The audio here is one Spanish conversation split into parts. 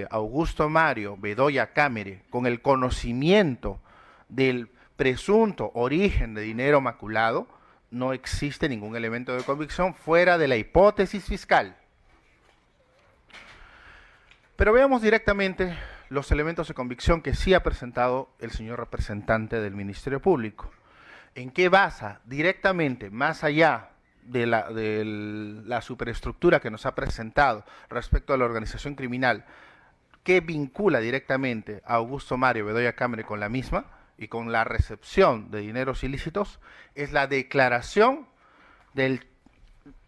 Augusto Mario Bedoya Cámara, con el conocimiento del presunto origen de dinero maculado, no existe ningún elemento de convicción fuera de la hipótesis fiscal. Pero veamos directamente los elementos de convicción que sí ha presentado el señor representante del Ministerio Público. ¿En qué basa directamente, más allá de la superestructura que nos ha presentado respecto a la organización criminal, que vincula directamente a Augusto Mario Bedoya Cámara con la misma y con la recepción de dineros ilícitos? Es la declaración del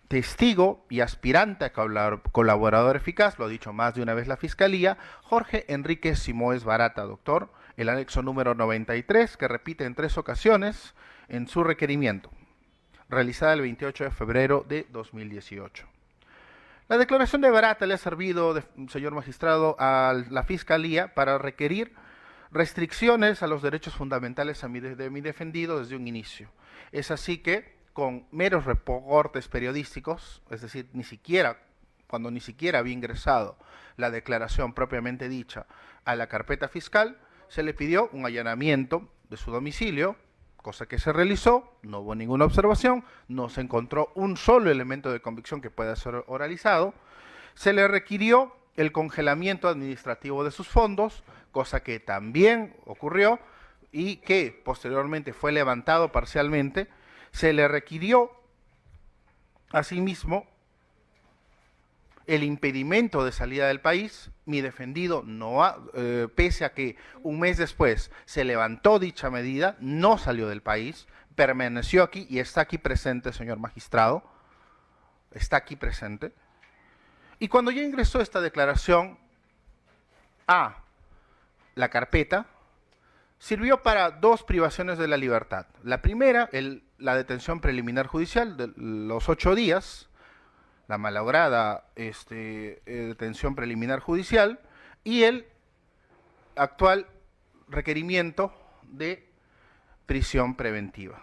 testigo y aspirante a colaborador eficaz, lo ha dicho más de una vez la Fiscalía, Jorge Enrique Simoes Barata, doctor, el anexo número 93, que repite en 3 ocasiones en su requerimiento, realizada el 28 de febrero de 2018. La declaración de Barata le ha servido, señor magistrado, a la Fiscalía para requerir restricciones a los derechos fundamentales de mi defendido desde un inicio. Es así que, con meros reportes periodísticos, es decir, cuando ni siquiera había ingresado la declaración propiamente dicha a la carpeta fiscal, se le pidió un allanamiento de su domicilio, cosa que se realizó, no hubo ninguna observación, no se encontró un solo elemento de convicción que pueda ser oralizado, se le requirió el congelamiento administrativo de sus fondos, cosa que también ocurrió y que posteriormente fue levantado parcialmente. Se le requirió asimismo el impedimento de salida del país. Mi defendido, pese a que un mes después se levantó dicha medida, no salió del país, permaneció aquí y está aquí presente, señor magistrado, está aquí presente. Y cuando ya ingresó esta declaración a la carpeta, sirvió para 2 privaciones de la libertad. La primera, la detención preliminar judicial de los 8 días, la malograda detención preliminar judicial, y el actual requerimiento de prisión preventiva.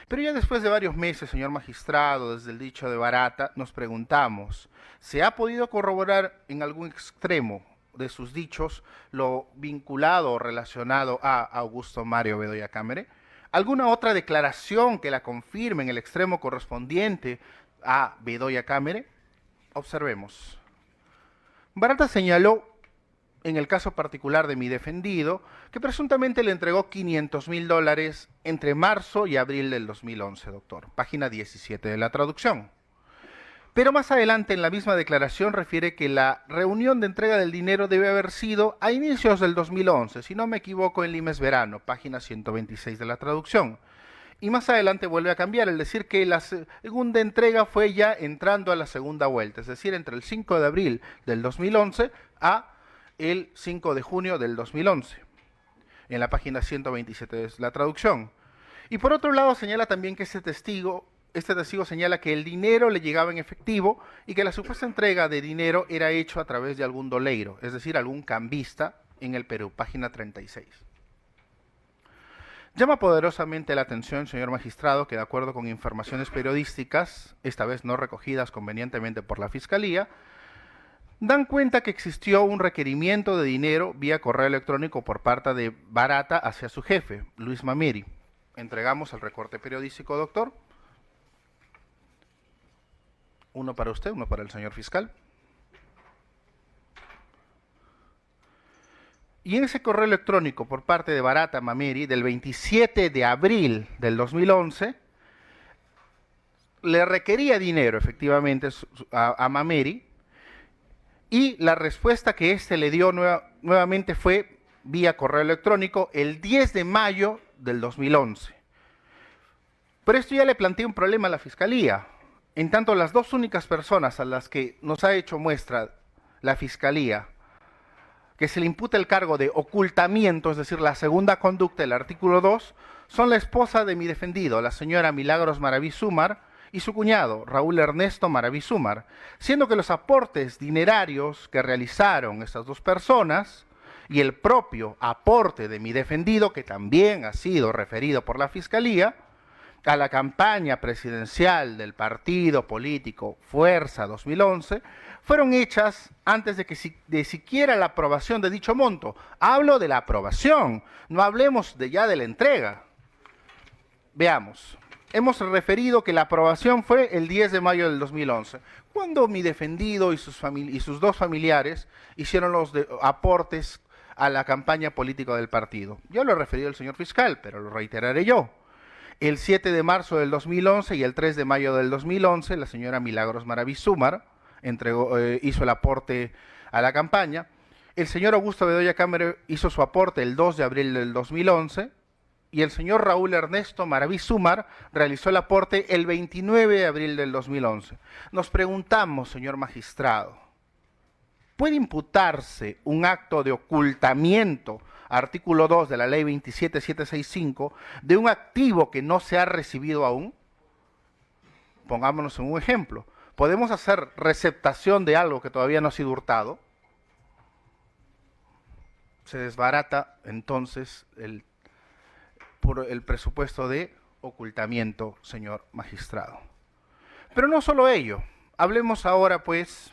Pero ya después de varios meses, señor magistrado, desde el dicho de Barata, nos preguntamos, ¿se ha podido corroborar en algún extremo de sus dichos lo vinculado o relacionado a Augusto Mario Bedoya Cámara? ¿Alguna otra declaración que la confirme en el extremo correspondiente a Bedoya Cámara? Observemos. Barata señaló, en el caso particular de mi defendido, que presuntamente le entregó $500,000 entre marzo y abril del 2011, doctor. Página 17 de la traducción. Pero más adelante en la misma declaración refiere que la reunión de entrega del dinero debe haber sido a inicios del 2011, si no me equivoco, en Limes Verano, página 126 de la traducción. Y más adelante vuelve a cambiar, el decir que la segunda entrega fue ya entrando a la segunda vuelta, es decir, entre el 5 de abril del 2011 a el 5 de junio del 2011, en la página 127 de la traducción. Y por otro lado señala también que este testigo señala que el dinero le llegaba en efectivo y que la supuesta entrega de dinero era hecho a través de algún doleiro, es decir, algún cambista en el Perú, página 36. Llama poderosamente la atención, señor magistrado, que de acuerdo con informaciones periodísticas, esta vez no recogidas convenientemente por la Fiscalía, dan cuenta que existió un requerimiento de dinero vía correo electrónico por parte de Barata hacia su jefe, Luis Mameri. Entregamos el recorte periodístico, doctor. Uno para usted, uno para el señor fiscal. Y en ese correo electrónico por parte de Barata Mameri, del 27 de abril del 2011, le requería dinero efectivamente a Mameri, y la respuesta que éste le dio nuevamente fue vía correo electrónico el 10 de mayo del 2011. Pero esto ya le plantea un problema a la Fiscalía. En tanto, las 2 únicas personas a las que nos ha hecho muestra la Fiscalía que se le imputa el cargo de ocultamiento, es decir, la segunda conducta del artículo 2, son la esposa de mi defendido, la señora Milagros Maraví Sumar, y su cuñado, Raúl Ernesto Maraví Sumar, siendo que los aportes dinerarios que realizaron estas 2 personas y el propio aporte de mi defendido, que también ha sido referido por la Fiscalía, a la campaña presidencial del partido político Fuerza 2011 fueron hechas antes de siquiera la aprobación de dicho monto. Hablo de la aprobación, no hablemos ya de la entrega. Veamos, hemos referido que la aprobación fue el 10 de mayo del 2011, cuando mi defendido y sus dos familiares hicieron los aportes a la campaña política del partido. Yo lo he referido al señor fiscal, pero lo reiteraré yo. El 7 de marzo del 2011 y el 3 de mayo del 2011, la señora Milagros Maraví-Zúmar hizo el aporte a la campaña. El señor Augusto Bedoya Cámara hizo su aporte el 2 de abril del 2011 y el señor Raúl Ernesto Maraví-Zúmar realizó el aporte el 29 de abril del 2011. Nos preguntamos, señor magistrado, ¿puede imputarse un acto de ocultamiento, artículo 2 de la ley 27765, de un activo que no se ha recibido aún? Pongámonos en un ejemplo. ¿Podemos hacer receptación de algo que todavía no ha sido hurtado? Se desbarata entonces por el presupuesto de ocultamiento, señor magistrado. Pero no solo ello. Hablemos ahora, pues,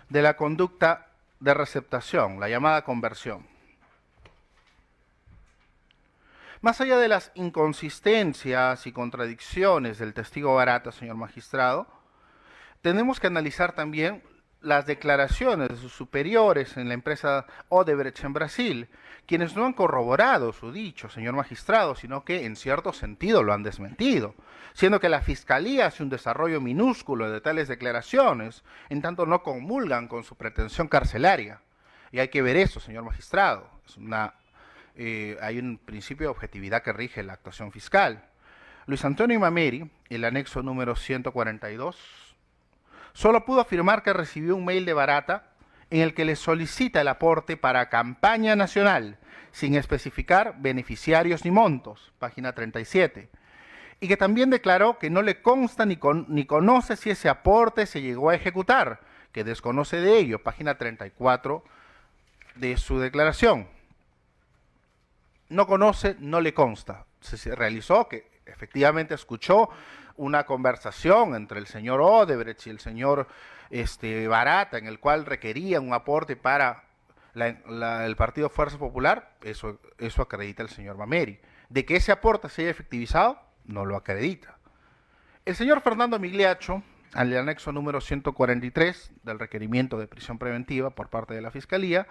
de la conducta de receptación, la llamada conversión. Más allá de las inconsistencias y contradicciones del testigo Barata, señor magistrado, tenemos que analizar también las declaraciones de sus superiores en la empresa Odebrecht en Brasil, quienes no han corroborado su dicho, señor magistrado, sino que en cierto sentido lo han desmentido, siendo que la Fiscalía hace un desarrollo minúsculo de tales declaraciones, en tanto no comulgan con su pretensión carcelaria. Y hay que ver eso, señor magistrado. Hay un principio de objetividad que rige la actuación fiscal. Luis Antonio Mameri, el anexo número 142, solo pudo afirmar que recibió un mail de Barata en el que le solicita el aporte para campaña nacional, sin especificar beneficiarios ni montos, página 37, y que también declaró que no le consta ni conoce si ese aporte se llegó a ejecutar, que desconoce de ello, página 34 de su declaración. No conoce, no le consta. Se realizó que efectivamente escuchó una conversación entre el señor Odebrecht y el señor Barata, en el cual requería un aporte para el Partido Fuerza Popular. Eso acredita el señor Mameri. De que ese aporte se haya efectivizado, no lo acredita. El señor Fernando Migliaccio, al anexo número 143 del requerimiento de prisión preventiva por parte de la Fiscalía,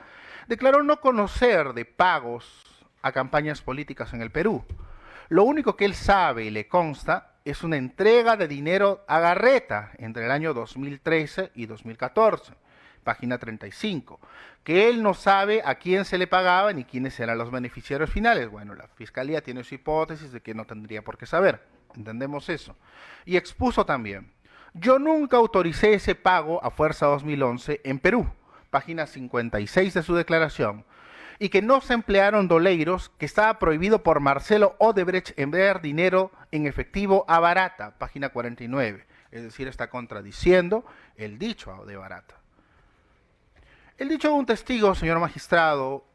declaró no conocer de pagos a campañas políticas en el Perú. Lo único que él sabe y le consta es una entrega de dinero a Garreta entre el año 2013 y 2014, página 35, que él no sabe a quién se le pagaba ni quiénes eran los beneficiarios finales. Bueno, la Fiscalía tiene su hipótesis de que no tendría por qué saber, entendemos eso. Y expuso también: yo nunca autoricé ese pago a Fuerza 2011 en Perú, página 56 de su declaración, y que no se emplearon doleiros, que estaba prohibido por Marcelo Odebrecht enviar dinero en efectivo a Barata, página 49. Es decir, está contradiciendo el dicho de Barata. El dicho de un testigo, señor magistrado,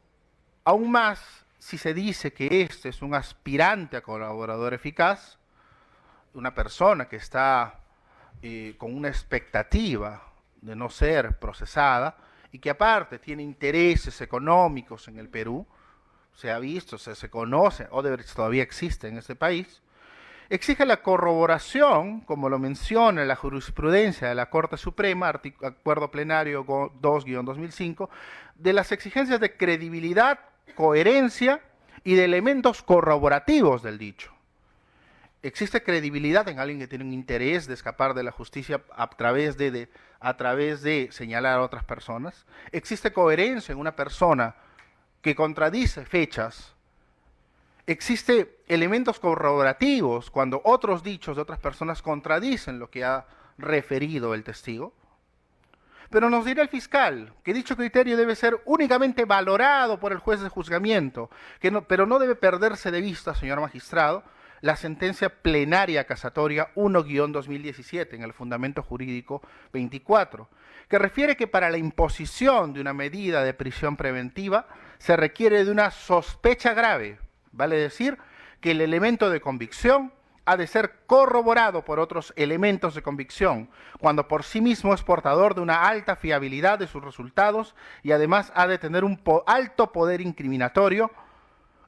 aún más si se dice que este es un aspirante a colaborador eficaz, una persona que está con una expectativa de no ser procesada, y que aparte tiene intereses económicos en el Perú, se ha visto, se conoce, Odebrecht todavía existe en este país, exige la corroboración, como lo menciona la jurisprudencia de la Corte Suprema, Acuerdo Plenario 2-2005, de las exigencias de credibilidad, coherencia y de elementos corroborativos del dicho. ¿Existe credibilidad en alguien que tiene un interés de escapar de la justicia a través de señalar a otras personas? ¿Existe coherencia en una persona que contradice fechas? ¿Existe elementos corroborativos cuando otros dichos de otras personas contradicen lo que ha referido el testigo? Pero nos dirá el fiscal que dicho criterio debe ser únicamente valorado por el juez de juzgamiento, pero no debe perderse de vista, señor magistrado, la sentencia plenaria casatoria 1-2017 en el Fundamento Jurídico 24, que refiere que para la imposición de una medida de prisión preventiva se requiere de una sospecha grave, Vale decir que el elemento de convicción ha de ser corroborado por otros elementos de convicción, cuando por sí mismo es portador de una alta fiabilidad de sus resultados y además ha de tener un alto poder incriminatorio,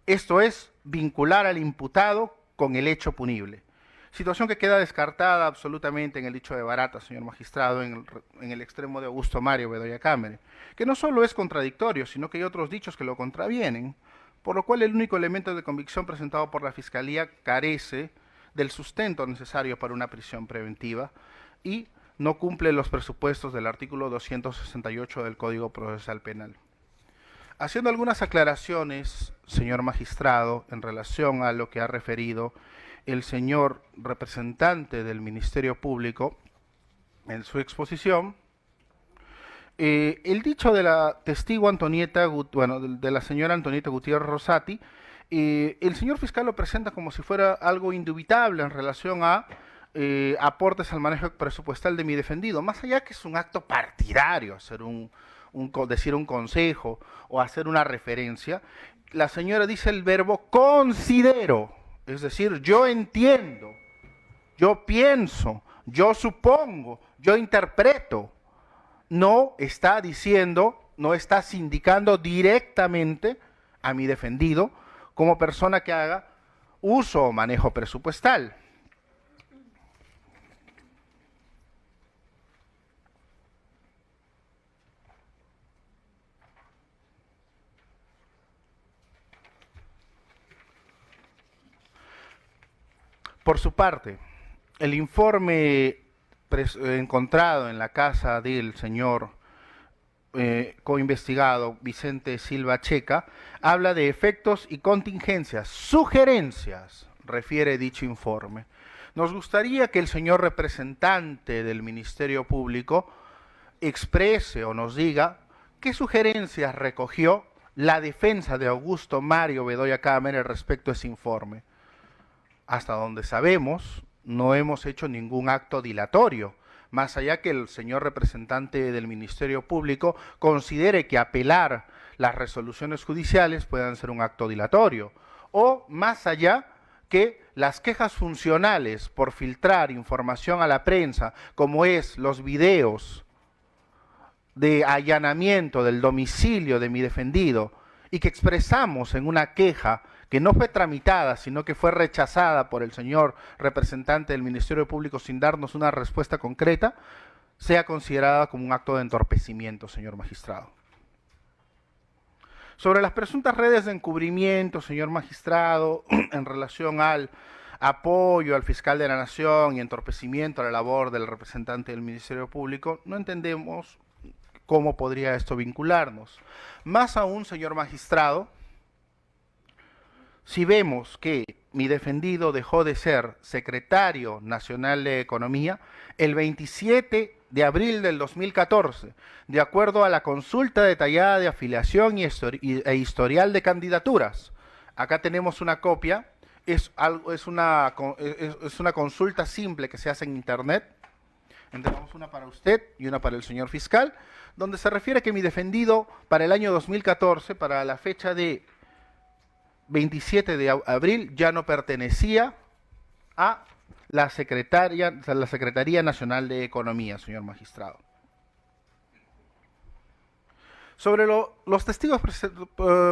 esto es, vincular al imputado con el hecho punible. Situación que queda descartada absolutamente en el dicho de Barata, señor magistrado, en el extremo de Augusto Mario Bedoya Cámara, que no solo es contradictorio, sino que hay otros dichos que lo contravienen, por lo cual el único elemento de convicción presentado por la Fiscalía carece del sustento necesario para una prisión preventiva y no cumple los presupuestos del artículo 268 del Código Procesal Penal. Haciendo algunas aclaraciones, señor magistrado, en relación a lo que ha referido el señor representante del Ministerio Público en su exposición, el dicho de la testigo Antonieta, de la señora Antonieta Gutiérrez Rosati, el señor fiscal lo presenta como si fuera algo indubitable en relación a aportes al manejo presupuestal de mi defendido, más allá que es un acto partidario, hacer decir un consejo o hacer una referencia. La señora dice el verbo considero, es decir, yo entiendo, yo pienso, yo supongo, yo interpreto. No está diciendo, no está sindicando directamente a mi defendido como persona que haga uso o manejo presupuestal. Por su parte, el informe encontrado en la casa del señor coinvestigado Vicente Silva Checa habla de efectos y contingencias, sugerencias, refiere dicho informe. Nos gustaría que el señor representante del Ministerio Público exprese o nos diga qué sugerencias recogió la defensa de Augusto Mario Bedoya Cámara respecto a ese informe. Hasta donde sabemos, no hemos hecho ningún acto dilatorio, más allá que el señor representante del Ministerio Público considere que apelar las resoluciones judiciales puedan ser un acto dilatorio, o más allá que las quejas funcionales por filtrar información a la prensa, como es los videos de allanamiento del domicilio de mi defendido, y que expresamos en una queja que no fue tramitada, sino que fue rechazada por el señor representante del Ministerio Público sin darnos una respuesta concreta, sea considerada como un acto de entorpecimiento, señor magistrado. Sobre las presuntas redes de encubrimiento, señor magistrado, en relación al apoyo al fiscal de la Nación y entorpecimiento a la labor del representante del Ministerio Público, no entendemos cómo podría esto vincularnos. Más aún, señor magistrado, si vemos que mi defendido dejó de ser secretario nacional de Economía el 27 de abril del 2014, de acuerdo a la consulta detallada de afiliación e historial de candidaturas. Acá tenemos una copia, es una consulta simple que se hace en Internet. Entregamos una para usted y una para el señor fiscal, donde se refiere que mi defendido para el año 2014, para la fecha de 27 de abril, ya no pertenecía a la Secretaría Nacional de Economía, señor magistrado. Sobre los testigos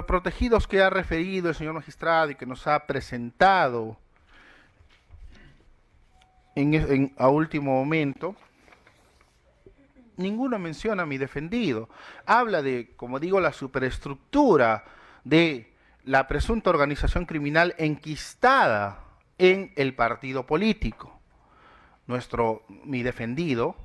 protegidos que ha referido el señor magistrado y que nos ha presentado a último momento, ninguno menciona a mi defendido. Habla de, como digo, la superestructura de la presunta organización criminal enquistada en el partido político. Mi defendido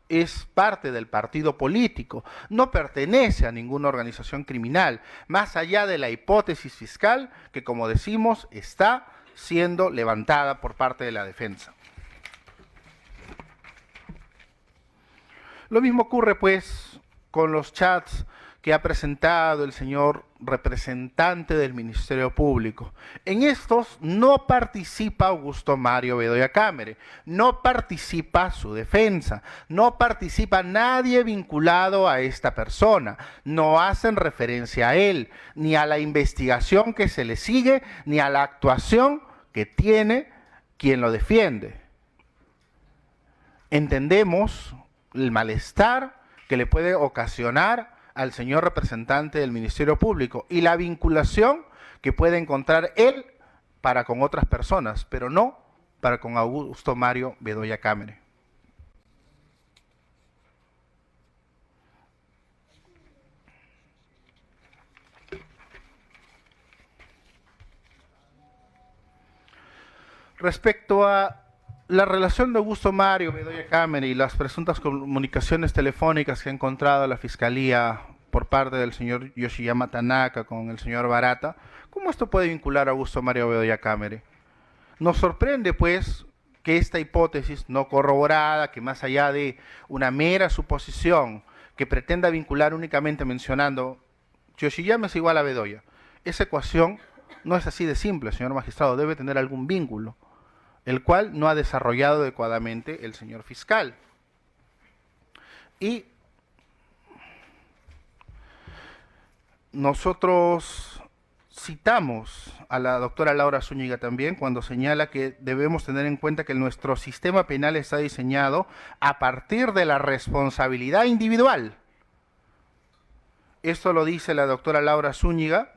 es parte del partido político, no pertenece a ninguna organización criminal, más allá de la hipótesis fiscal que, como decimos, está siendo levantada por parte de la defensa. Lo mismo ocurre, pues, con los chats que ha presentado el señor representante del Ministerio Público. En estos no participa Augusto Mario Bedoya Cámara, no participa su defensa, no participa nadie vinculado a esta persona, no hacen referencia a él, ni a la investigación que se le sigue, ni a la actuación que tiene quien lo defiende. Entendemos el malestar que le puede ocasionar al señor representante del Ministerio Público y la vinculación que puede encontrar él para con otras personas, pero no para con Augusto Mario Bedoya Cámara. Respecto a la relación de Augusto Mario Bedoya Cámara y las presuntas comunicaciones telefónicas que ha encontrado la Fiscalía por parte del señor Yoshiyama Tanaka con el señor Barata, ¿cómo esto puede vincular a Augusto Mario Bedoya Cámara? Nos sorprende, pues, que esta hipótesis no corroborada, que más allá de una mera suposición que pretenda vincular únicamente mencionando Yoshiyama es igual a Bedoya, esa ecuación no es así de simple, señor magistrado, debe tener algún vínculo, el cual no ha desarrollado adecuadamente el señor fiscal. Y nosotros citamos a la doctora Laura Zúñiga también cuando señala que debemos tener en cuenta que nuestro sistema penal está diseñado a partir de la responsabilidad individual. Esto lo dice la doctora Laura Zúñiga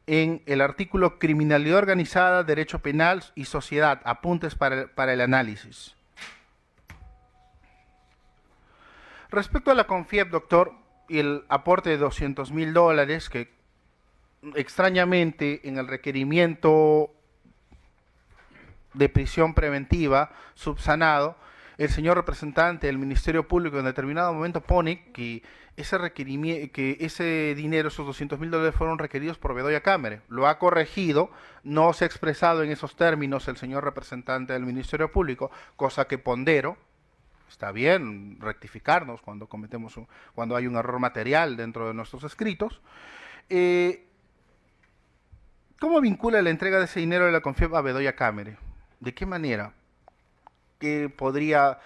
en el artículo Criminalidad Organizada, Derecho Penal y Sociedad, apuntes para el análisis. Respecto a la CONFIEP, doctor, y el aporte de $200.000 que extrañamente en el requerimiento de prisión preventiva subsanado, el señor representante del Ministerio Público en determinado momento pone que ese requerimiento, que ese dinero, esos $200.000 fueron requeridos por Bedoya Cámara. Lo ha corregido, no se ha expresado en esos términos el señor representante del Ministerio Público, cosa que pondero. Está bien rectificarnos cuando hay un error material dentro de nuestros escritos. ¿Cómo vincula la entrega de ese dinero de la CONFIEP a Bedoya Cámara? ¿De qué manera? Que podría,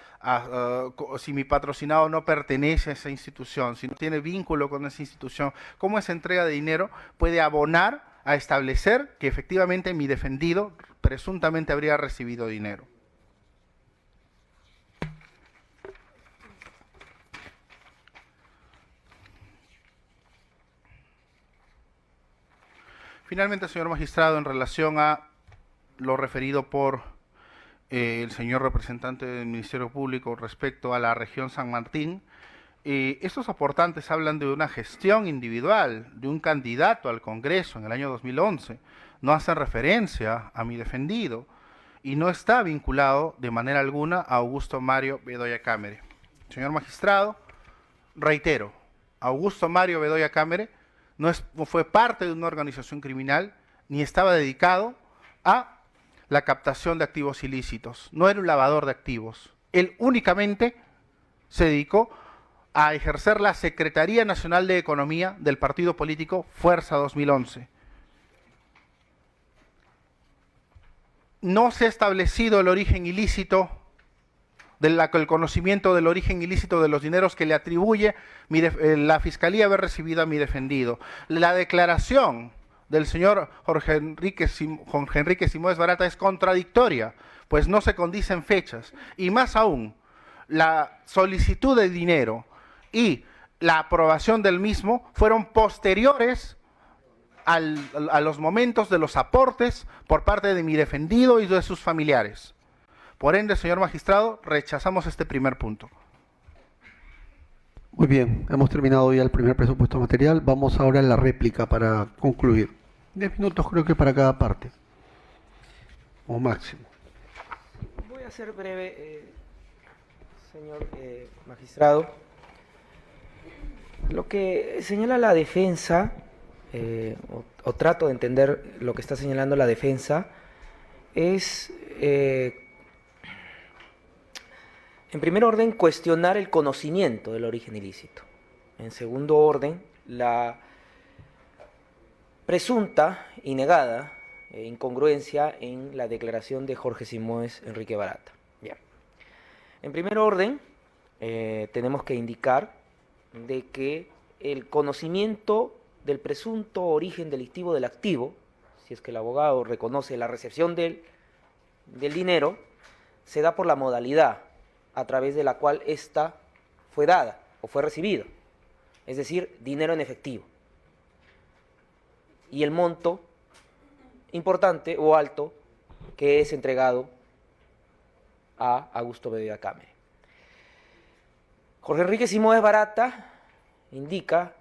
si mi patrocinado no pertenece a esa institución, si no tiene vínculo con esa institución, ¿cómo esa entrega de dinero puede abonar a establecer que efectivamente mi defendido presuntamente habría recibido dinero? Finalmente, señor magistrado, en relación a lo referido por el señor representante del Ministerio Público respecto a la región San Martín, estos aportantes hablan de una gestión individual de un candidato al Congreso en el año 2011, no hacen referencia a mi defendido y no está vinculado de manera alguna a Augusto Mario Bedoya Cámara. Señor magistrado, reitero, Augusto Mario Bedoya Cámara no fue parte de una organización criminal ni estaba dedicado a la captación de activos ilícitos, no era un lavador de activos. Él únicamente se dedicó a ejercer la Secretaría Nacional de Economía del partido político Fuerza 2011. No se ha establecido el origen ilícito, el conocimiento del origen ilícito de los dineros que le atribuye la Fiscalía haber recibido a mi defendido. La declaración del señor Jorge Enrique Simões Barata es contradictoria, pues no se condicen fechas. Y más aún, la solicitud de dinero y la aprobación del mismo fueron posteriores a los momentos de los aportes por parte de mi defendido y de sus familiares. Por ende, señor magistrado, rechazamos este primer punto. Muy bien, hemos terminado ya el primer presupuesto material. Vamos ahora a la réplica para concluir. 10 minutos creo que para cada parte, o máximo. Voy a ser breve, señor magistrado. Lo que señala la defensa, o trato de entender lo que está señalando la defensa, es, en primer orden, cuestionar el conocimiento del origen ilícito. en segundo orden, la presunta y negada incongruencia en la declaración de Jorge Simoes Enrique Barata. Bien. En primer orden, tenemos que indicar de que el conocimiento del presunto origen delictivo del activo, si es que el abogado reconoce la recepción del dinero, se da por la modalidad a través de la cual ésta fue dada o fue recibida, es decir, dinero en efectivo. Y el monto importante o alto que es entregado a Augusto Bedoya Camere. Jorge Enrique Simoes Barata indica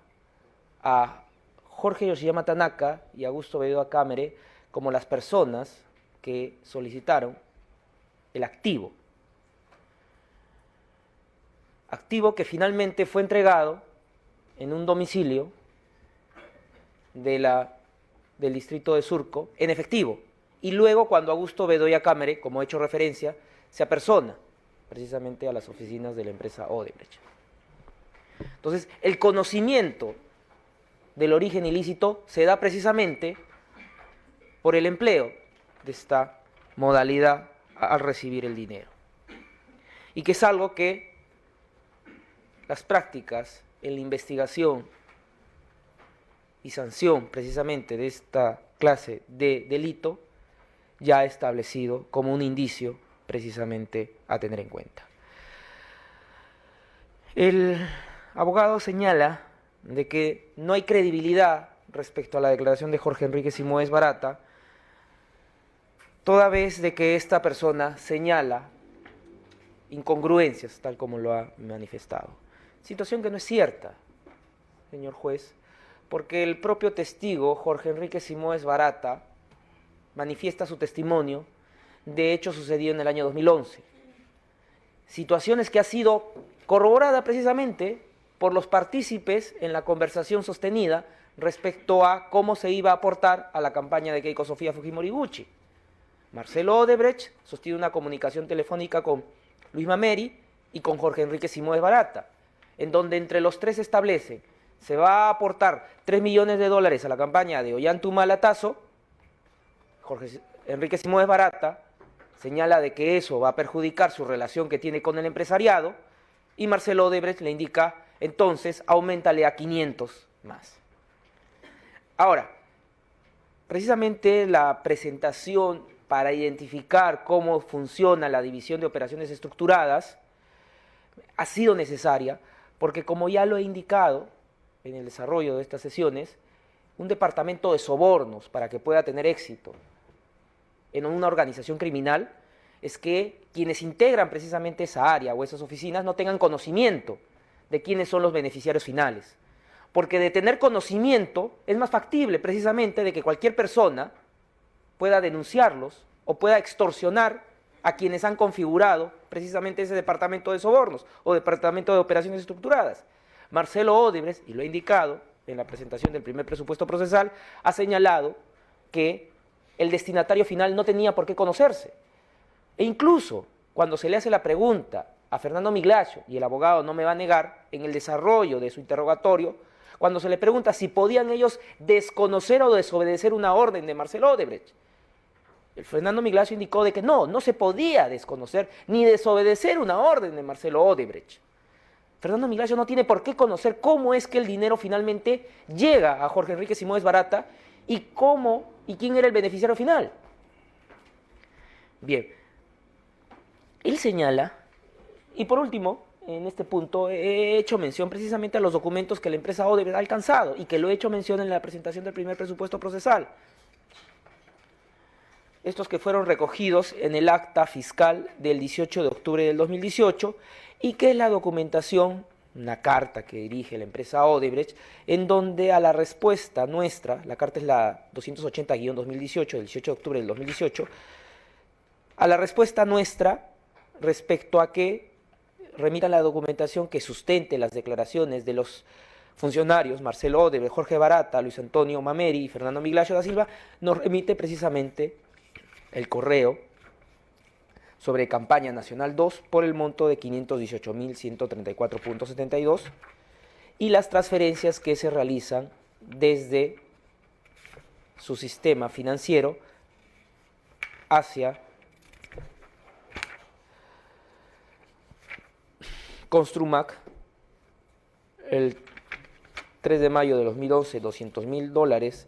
a Jorge Yoshiyama Tanaka y Augusto Bedoya Camere como las personas que solicitaron el activo que finalmente fue entregado en un domicilio del distrito de Surco en efectivo, y luego cuando Augusto Bedoya Camere, como he hecho referencia, se apersona precisamente a las oficinas de la empresa Odebrecht. Entonces, el conocimiento del origen ilícito se da precisamente por el empleo de esta modalidad al recibir el dinero, y que es algo que las prácticas en la investigación y sanción precisamente de esta clase de delito ya ha establecido como un indicio precisamente a tener en cuenta. El abogado señala de que no hay credibilidad respecto a la declaración de Jorge Enrique Simoes Barata, toda vez de que esta persona señala incongruencias, tal como lo ha manifestado. Situación que no es cierta, señor juez, porque el propio testigo, Jorge Enrique Simoes Barata, manifiesta su testimonio de hecho sucedido en el año 2011. Situaciones que ha sido corroborada precisamente por los partícipes en la conversación sostenida respecto a cómo se iba a aportar a la campaña de Keiko Sofía Fujimori Gucci. Marcelo Odebrecht sostiene una comunicación telefónica con Luis Mameri y con Jorge Enrique Simoes Barata, en donde entre los tres establece se va a aportar $3 millones a la campaña de Ollantaytambo Lazo. Jorge Enrique Simoes Barata señala de que eso va a perjudicar su relación que tiene con el empresariado, y Marcelo Odebrecht le indica, entonces, auméntale a 500 más. Ahora, precisamente la presentación para identificar cómo funciona la división de operaciones estructuradas ha sido necesaria porque, como ya lo he indicado en el desarrollo de estas sesiones, un departamento de sobornos, para que pueda tener éxito en una organización criminal, es que quienes integran precisamente esa área o esas oficinas no tengan conocimiento de quiénes son los beneficiarios finales. Porque de tener conocimiento es más factible precisamente de que cualquier persona pueda denunciarlos o pueda extorsionar a quienes han configurado precisamente ese departamento de sobornos o departamento de operaciones estructuradas. Marcelo Odebrecht, y lo ha indicado en la presentación del primer presupuesto procesal, ha señalado que el destinatario final no tenía por qué conocerse. E incluso cuando se le hace la pregunta a Fernando Miglacio, y el abogado no me va a negar, en el desarrollo de su interrogatorio, cuando se le pregunta si podían ellos desconocer o desobedecer una orden de Marcelo Odebrecht, el Fernando Miglacio indicó de que no se podía desconocer ni desobedecer una orden de Marcelo Odebrecht. Fernando Miglacio no tiene por qué conocer cómo es que el dinero finalmente llega a Jorge Enrique Simoes Barata y cómo y quién era el beneficiario final. Bien, él señala, y por último, en este punto he hecho mención precisamente a los documentos que la empresa Odebrecht ha alcanzado y que lo he hecho mención en la presentación del primer presupuesto procesal. Estos que fueron recogidos en el acta fiscal del 18 de octubre del 2018 y que es la documentación, una carta que dirige la empresa Odebrecht, en donde a la respuesta nuestra, la carta es la 280-2018 del 18 de octubre del 2018, a la respuesta nuestra respecto a que remitan la documentación que sustente las declaraciones de los funcionarios Marcelo Odebrecht, Jorge Barata, Luis Antonio Mameri y Fernando Miglacio da Silva, nos remite precisamente el correo sobre campaña nacional 2 por el monto de 518.134.72 y las transferencias que se realizan desde su sistema financiero hacia Construmac. El 3 de mayo de 2011, $200.000.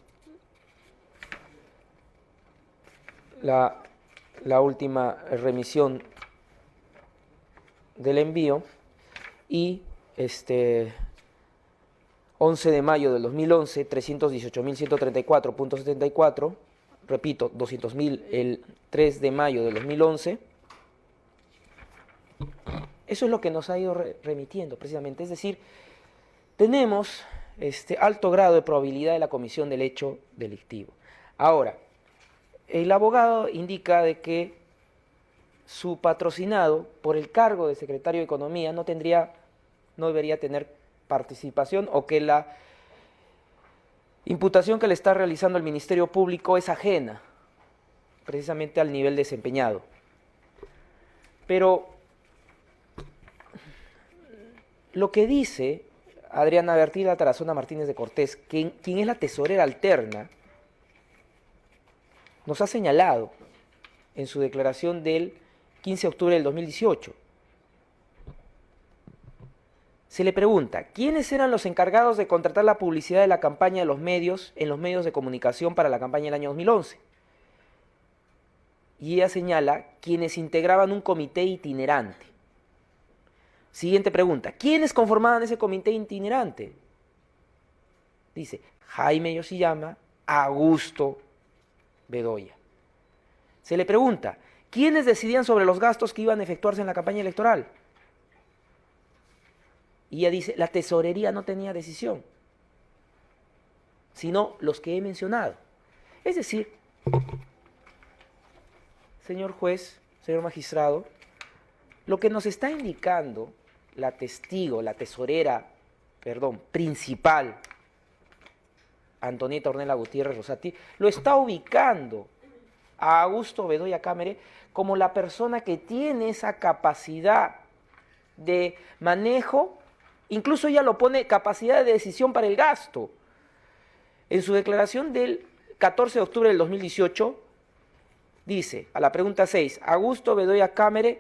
La última remisión del envío. Y 11 de mayo del 2011, 318.134.74. Repito, 200.000 el 3 de mayo del 2011. Eso es lo que nos ha ido remitiendo precisamente. Es decir, tenemos alto grado de probabilidad de la comisión del hecho delictivo. Ahora, el abogado indica de que su patrocinado, por el cargo de secretario de Economía, no debería tener participación, o que la imputación que le está realizando el Ministerio Público es ajena precisamente al nivel desempeñado. Pero lo que dice Adriana Bertila Tarazona Martínez de Cortés, quien es la tesorera alterna, nos ha señalado en su declaración del 15 de octubre del 2018. Se le pregunta, ¿quiénes eran los encargados de contratar la publicidad de la campaña de los medios en los medios de comunicación para la campaña del año 2011? Y ella señala quienes integraban un comité itinerante. Siguiente pregunta, ¿quiénes conformaban ese comité itinerante? Dice, Jaime Yoshiyama, Augusto Bedoya. Se le pregunta, ¿quiénes decidían sobre los gastos que iban a efectuarse en la campaña electoral? Y ella dice, la tesorería no tenía decisión, sino los que he mencionado. Es decir, señor juez, señor magistrado, lo que nos está indicando la tesorera principal, Antonieta Ornella Gutiérrez Rosati, lo está ubicando a Augusto Bedoya Cámara como la persona que tiene esa capacidad de manejo, incluso ella lo pone capacidad de decisión para el gasto. En su declaración del 14 de octubre del 2018, dice, a la pregunta 6, Augusto Bedoya Cámara,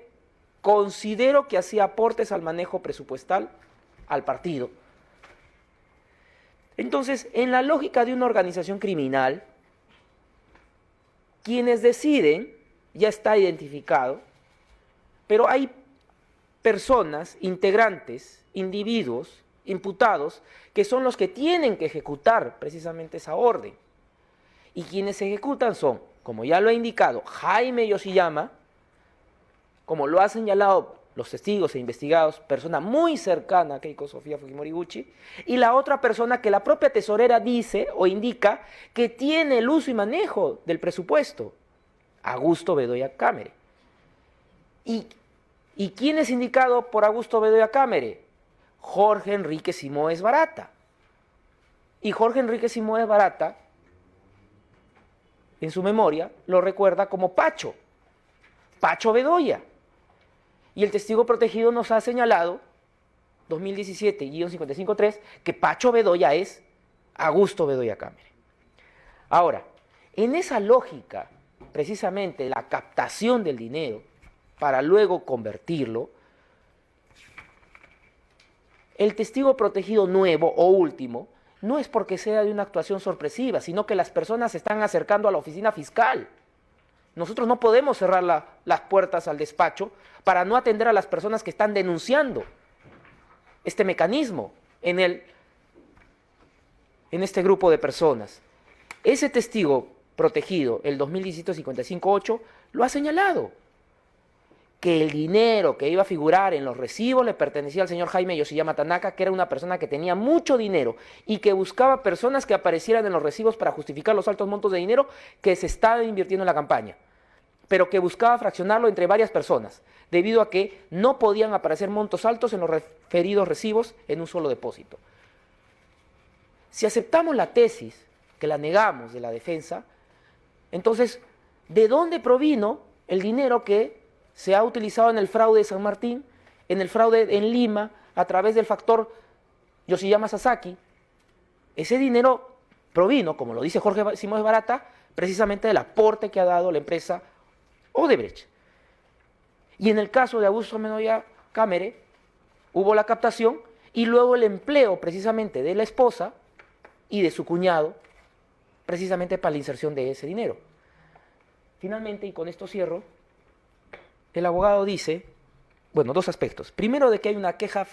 considero que hacía aportes al manejo presupuestal al partido. Entonces, en la lógica de una organización criminal, quienes deciden, ya está identificado, pero hay personas, integrantes, individuos, imputados, que son los que tienen que ejecutar precisamente esa orden. Y quienes ejecutan son, como ya lo ha indicado, Jaime Yoshiyama, como lo han señalado los testigos e investigados, persona muy cercana a Keiko Sofía Fujimori Gucci, y la otra persona que la propia tesorera dice o indica que tiene el uso y manejo del presupuesto, Augusto Bedoya Cámara. ¿Y quién es indicado por Augusto Bedoya Cámara? Jorge Enrique Simoes Barata. Y Jorge Enrique Simoes Barata, en su memoria, lo recuerda como Pacho Bedoya. Y el testigo protegido nos ha señalado, 2017-55-3, que Pacho Bedoya es Augusto Bedoya Cámara. Ahora, en esa lógica, precisamente la captación del dinero para luego convertirlo, el testigo protegido nuevo o último no es porque sea de una actuación sorpresiva, sino que las personas se están acercando a la oficina fiscal. Nosotros no podemos cerrar las puertas al despacho para no atender a las personas que están denunciando este mecanismo en este grupo de personas. Ese testigo protegido, el 2017-55-8, lo ha señalado, que el dinero que iba a figurar en los recibos le pertenecía al señor Jaime Yoshiyama Tanaka, que era una persona que tenía mucho dinero y que buscaba personas que aparecieran en los recibos para justificar los altos montos de dinero que se estaba invirtiendo en la campaña, pero que buscaba fraccionarlo entre varias personas, debido a que no podían aparecer montos altos en los referidos recibos en un solo depósito. Si aceptamos la tesis, que la negamos de la defensa, entonces, ¿de dónde provino el dinero que se ha utilizado en el fraude de San Martín, en el fraude en Lima, a través del factor Yoshiyama Sasaki, ese dinero provino, como lo dice Jorge Simões Barata, precisamente del aporte que ha dado la empresa Odebrecht. Y en el caso de Augusto Menoya Camere, hubo la captación y luego el empleo precisamente de la esposa y de su cuñado, precisamente para la inserción de ese dinero. Finalmente, y con esto cierro, el abogado dice, bueno, dos aspectos. Primero, de que hay una queja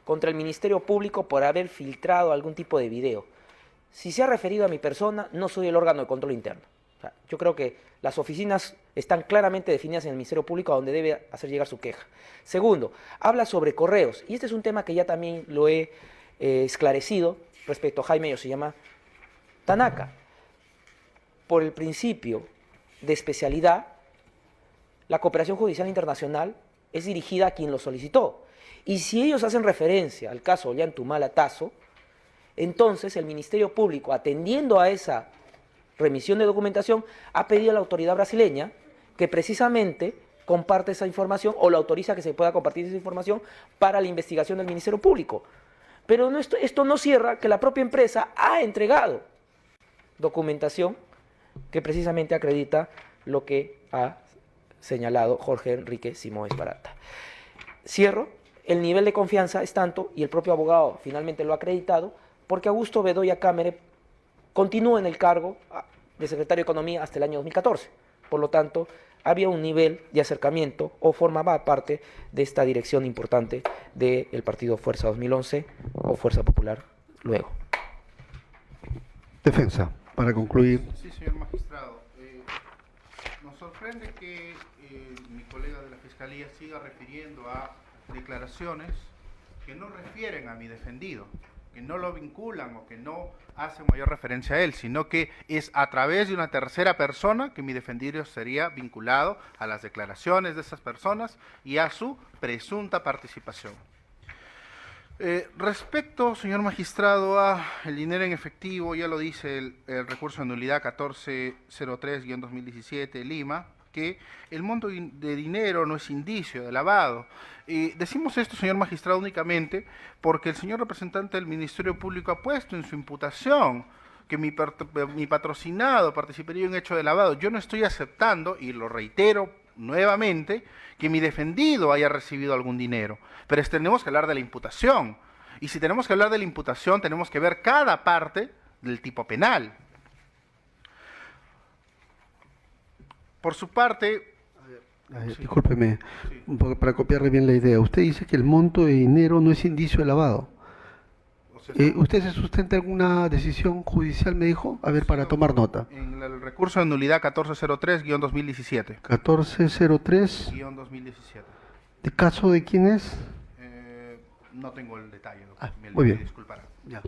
contra el Ministerio Público por haber filtrado algún tipo de video. Si se ha referido a mi persona, no soy el órgano de control interno. O sea, yo creo que las oficinas están claramente definidas en el Ministerio Público a donde debe hacer llegar su queja. Segundo, habla sobre correos, y este es un tema que ya también lo he esclarecido respecto a Jaime Yoshiyama Tanaka. Por el principio de especialidad, la cooperación judicial internacional es dirigida a quien lo solicitó. Y si ellos hacen referencia al caso Ollantumala Tazo, entonces el Ministerio Público, atendiendo a esa remisión de documentación, ha pedido a la autoridad brasileña que precisamente comparte esa información o lo autoriza que se pueda compartir esa información para la investigación del Ministerio Público. Pero no, esto no cierra que la propia empresa ha entregado documentación que precisamente acredita lo que ha señalado Jorge Enrique Simões Barata. Cierro, el nivel de confianza es tanto, y el propio abogado finalmente lo ha acreditado, porque Augusto Bedoya Camere continúa en el cargo de secretario de Economía hasta el año 2014. Por lo tanto, había un nivel de acercamiento o formaba parte de esta dirección importante del partido Fuerza 2011 o Fuerza Popular luego. Defensa, para concluir. Sí, señor magistrado. Nos sorprende que mi colega de la Fiscalía siga refiriendo a declaraciones que no refieren a mi defendido, que no lo vinculan o que no hacen mayor referencia a él, sino que es a través de una tercera persona que mi defendido sería vinculado a las declaraciones de esas personas y a su presunta participación. Respecto, señor magistrado, a el dinero en efectivo, ya lo dice el recurso de nulidad 1403-2017, Lima, que el monto de dinero no es indicio de lavado. Decimos esto, señor magistrado, únicamente porque el señor representante del Ministerio Público ha puesto en su imputación que mi patrocinado participaría en un hecho de lavado. Yo no estoy aceptando, y lo reitero nuevamente, que mi defendido haya recibido algún dinero. Pero tenemos que hablar de la imputación. Y si tenemos que hablar de la imputación, tenemos que ver cada parte del tipo penal. Por su parte... Sí. Discúlpeme, sí, para copiarle bien la idea. Usted dice que el monto de dinero no es indicio de lavado. O sea, ¿usted se sustenta alguna decisión judicial, me dijo? A ver, para tomar nota. En el recurso de nulidad 1403-2017. 1403-2017. ¿De caso de quién es? No tengo el detalle. Muy bien. Disculpará. Ya.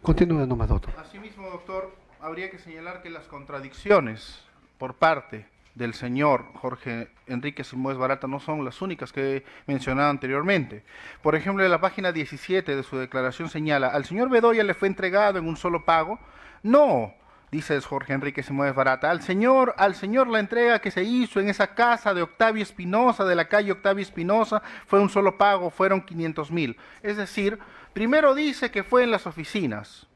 Continúe nomás, doctor. Asimismo, doctor, habría que señalar que las contradicciones por parte del señor Jorge Enrique Simões Barata no son las únicas que he mencionado anteriormente. Por ejemplo, en la página 17 de su declaración señala, ¿al señor Bedoya le fue entregado en un solo pago? No, dice Jorge Enrique Simões Barata, al señor la entrega que se hizo en esa casa de Octavio Espinosa, de la calle Octavio Espinosa, fue un solo pago, fueron 500.000. Es decir, primero dice que fue en las oficinas,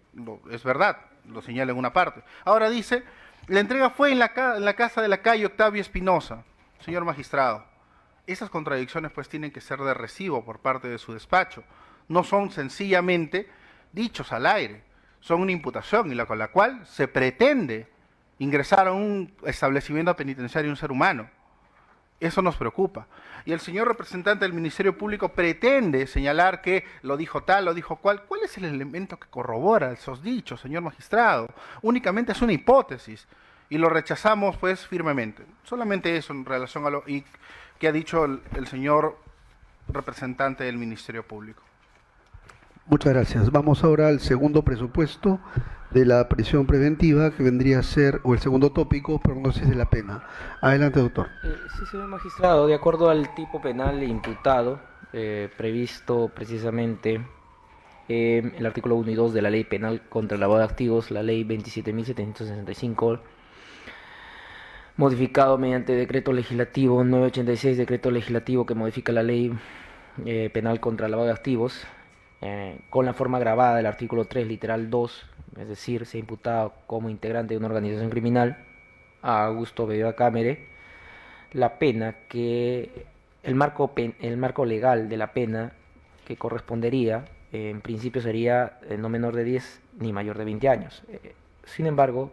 es verdad, lo señala en una parte. Ahora dice, la entrega fue en la casa de la calle Octavio Espinosa. Señor magistrado, esas contradicciones pues tienen que ser de recibo por parte de su despacho. No son sencillamente dichos al aire, son una imputación y con la cual se pretende ingresar a un establecimiento penitenciario un ser humano. Eso nos preocupa. Y el señor representante del Ministerio Público pretende señalar que lo dijo tal, lo dijo cual. ¿Cuál es el elemento que corrobora esos dichos, señor magistrado? Únicamente es una hipótesis y lo rechazamos pues firmemente. Solamente eso en relación a lo que ha dicho el señor representante del Ministerio Público. Muchas gracias. Vamos ahora al segundo presupuesto de la prisión preventiva, que vendría a ser, o el segundo tópico, prognosis de la pena. Adelante, doctor. Sí, señor magistrado, de acuerdo al tipo penal imputado, previsto precisamente el artículo 1 y 2 de la Ley Penal contra el Lavado de Activos, la Ley 27.765, modificado mediante decreto legislativo 986, decreto legislativo que modifica la ley penal contra lavado de activos, con la forma agravada del artículo 3, literal 2, es decir, se ha imputado como integrante de una organización criminal a Augusto Belloa Cámara, la pena que, el marco legal de la pena que correspondería, en principio sería no menor de 10 ni mayor de 20 años. Sin embargo,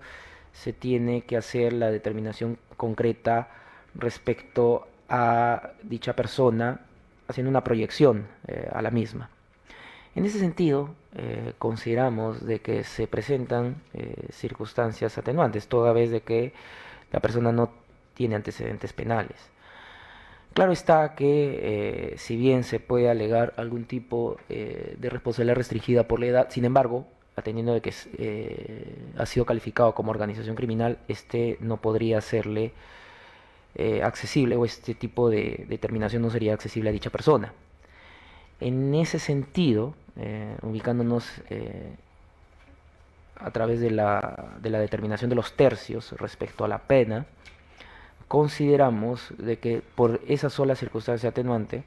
se tiene que hacer la determinación concreta respecto a dicha persona, haciendo una proyección a la misma. En ese sentido, consideramos de que se presentan circunstancias atenuantes, toda vez de que la persona no tiene antecedentes penales. Claro está que si bien se puede alegar algún tipo de responsabilidad restringida por la edad, sin embargo, atendiendo de que ha sido calificado como organización criminal, no podría serle accesible, o este tipo de determinación no sería accesible a dicha persona. En ese sentido, ubicándonos a través de la determinación de los tercios respecto a la pena, consideramos de que por esa sola circunstancia atenuante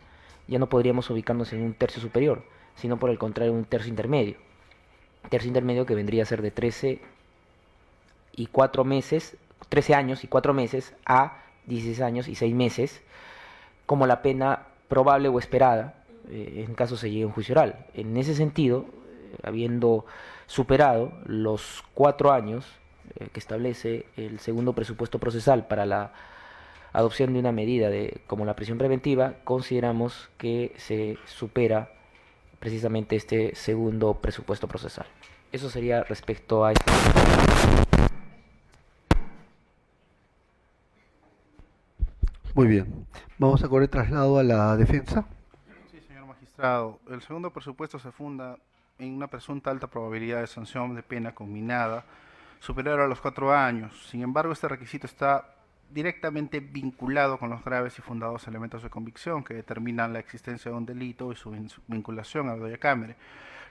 ya no podríamos ubicarnos en un tercio superior, sino por el contrario un tercio intermedio. Tercio intermedio que vendría a ser de 13 años y 4 meses a 16 años y 6 meses, como la pena probable o esperada en caso se llegue a un juicio oral. En ese sentido, habiendo superado los 4 años que establece el segundo presupuesto procesal para la adopción de una medida como la prisión preventiva, consideramos que se supera precisamente este segundo presupuesto procesal. Eso sería respecto a este. Muy bien. Vamos a correr traslado a la defensa. Sí, señor magistrado. El segundo presupuesto se funda en una presunta alta probabilidad de sanción de pena combinada superior a los 4 años. Sin embargo, este requisito está directamente vinculado con los graves y fundados elementos de convicción que determinan la existencia de un delito y su vinculación a Belloa Cámara.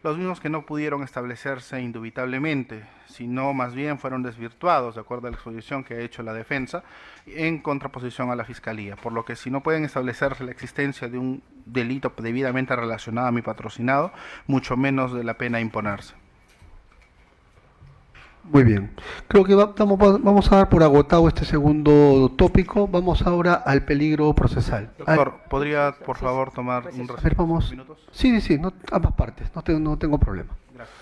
Los mismos que no pudieron establecerse indubitablemente, sino más bien fueron desvirtuados de acuerdo a la exposición que ha hecho la defensa en contraposición a la fiscalía, por lo que si no pueden establecerse la existencia de un delito debidamente relacionado a mi patrocinado, mucho menos de la pena a imponerse. Muy bien. Creo que vamos a dar por agotado este segundo tópico. Vamos ahora al peligro procesal. Doctor, ¿podría por favor tomar un A ver, vamos. minutos? Sí, ambas partes. No tengo problema. Gracias.